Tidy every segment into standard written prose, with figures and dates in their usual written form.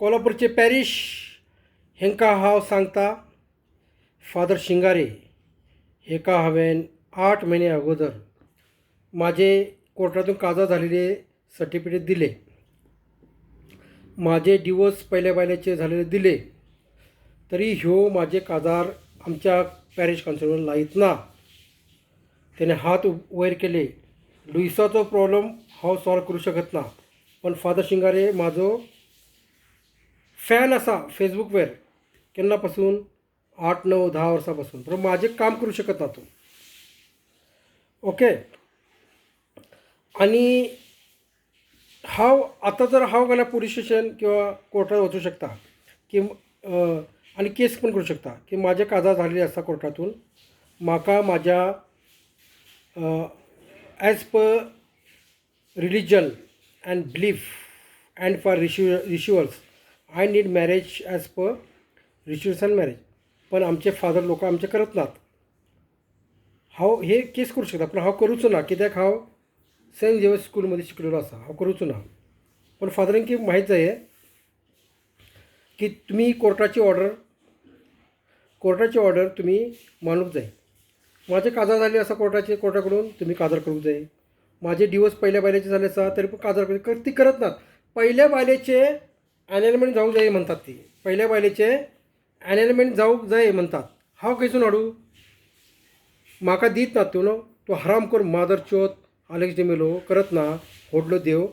कोल्हापूरचे पॅरिश हेंका हांव सांगता फादर शिंगारे हेका हांवें 8 महिने अगोदर माझे कोर्टातून काजा झालेले सर्टिफिकेट दिले. माझे डिवोर्स पहिल्या बायलेचे झालेले दिले, तरी ह्यो माझे काजार आमच्या पॅरिश काउन्सिलवर लायत ना. त्याने हात वयर केले. लुईसाचो प्रॉब्लेम हांव सॉल्व करू शकत ना, पण फादर शिंगारे माझो फॅन असा फेसबुकवर केन्नापासून 8-9-10 वर्सांपासून, पण माझे काम करू शकत ना तो. ओके. आणि हांव आतां जर हांव गेल्यार पुलीस स्टेशन किंवा कोर्टात वचूं शकता की आनी केस पण करू शकता की माझे काजार झालेले आसा कोर्टातून. म्हाका म्हाज्या as per religion and belief and for rituals I need marriage as per rituals and marriage. पण आमचे फादर लोक आमचे करत नात. हांव हे केस करू शकता, पण हांव करूचो ना, कित्याक हांव सेंट झेवियर्स स्कूलमध्ये शिकलेलो आसा. हांव करूचो ना. पण फादरांक माहीत जाय की तुमी कोर्टाची ऑर्डर तुमी मानूंक जाय. माझे काजार जाल्ले आसा कोर्टाकडून, तुमी काजार करूंक जाय. माझे डिवोर्स पहिल्या बायलेचे झाले आसा, तरी पण काजार ती करत नात. पहिल्या बायलेचे ॲनॅलमेंट जावंक जाय म्हणटात ती. पहिल्या बायलेचे ॲनॅलमेंट जावंक जाय म्हणटात. हांव खंयसून हाडूं? म्हाका दीत नात तूं न्हू. तूं हरामखोर मादर चोत आलेक्स डी मेलो करत ना, व्हडलो देव.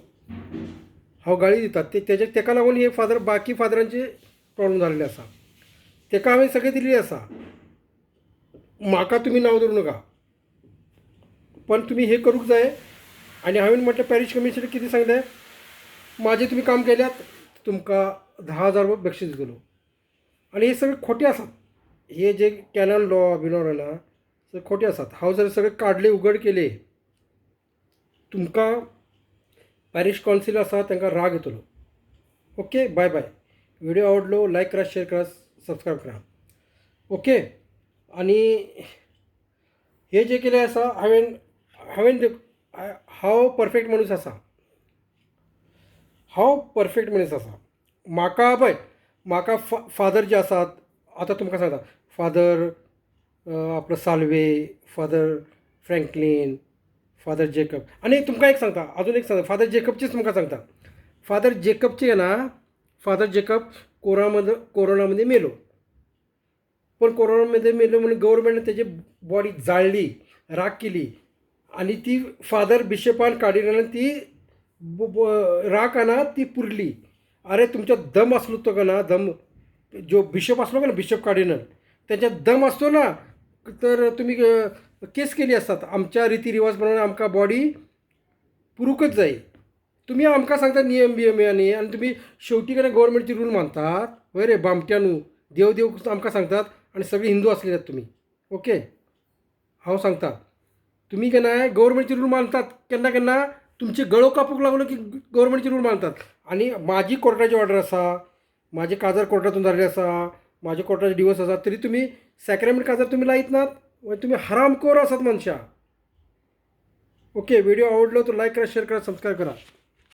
हांव गाळी दितात तेका लागून हे फादर बाकी फादरांचे प्रॉब्लेम जाल्ले आसा. तेका हांवें सगळें दिल्ली आसा. म्हाका तुमी नांव धरूं नाका, पण तुमी हे करूंक जाय. आनी हांवें म्हटलें पॅरिश कमिशनर कितें सांगलें, म्हाजें तुमी काम केल्यात तुमकां 10,000 रुपया बक्षीस दितलो. आनी हे सगळे खोटे आसात. हे जे कॅनन लॉ बिनॉर ना सगळे खोटे आसात. हांव जर सगळे काडले उघड केले, तुमकां पॅरिश कावन्सील आसा तांकां राग येतलो. ओके. Bye bye. व्हिडिओ आवडलो लाईक करा, शेअर करा, सबस्क्राईब करा. ओके. आणि हे जे केलें आसा हांव परफेक्ट मनीस आसा. म्हाका फादर जे आसात, आतां तुमकां सांगता, फादर आपलो Salve, father Franklin, father Jacob. आनी तुमकां अजून एक सांगता, फादर जेकबचेच तुमकां सांगता. फादर जेकब कोरोनामध्ये मेलो. पण कोरोनामध्ये मेलो म्हणून गव्हर्मेंटान तेजी बॉडी जाळली, राख केली. आणि ती फादर बिशपान काडिना, ती राख आना ती पुरली. अरे तुमच्या दम असलो तो का ना, दम जो बिशप असलो का ना, बिशप कार्डिनल, त्यांच्यात दम असतो ना, तर तुम्ही केस केली असतात. आमच्या रिवाज प्रमाणे आमकां बॉडी पुरूकच जाय. तुम्ही आमकां सांगता नियम बियम आणि तुम्ही शेवटी काय गव्हर्मेंटची रूल मानतात. वय रे बामट्यानू, देव आमकां सांगतात आणि सगळे हिंदू असलेले आहेत तुम्ही. ओके. हांव सांगता, तुम्ही केन्नाय गव्हर्मेंटची रूल मानतात. केन्ना तुमचे गळो कापूक लागलो की गव्हर्मेंटची रूल मानतात. आणि माझी कोर्टाची ऑर्डर आसा, माझे काजार कोर्टातून जाल्ले आसा, माझे कोर्टाचे डिवोर्स आसा, तरी तुम्ही सॅक्रेमेंट काजार तुम्ही लायत नात. तुम्ही हरामखोर आसात मनशां. ओके. व्हिडिओ आवडलो तर लाईक करा, शेअर करा, सबस्क्राईब करा.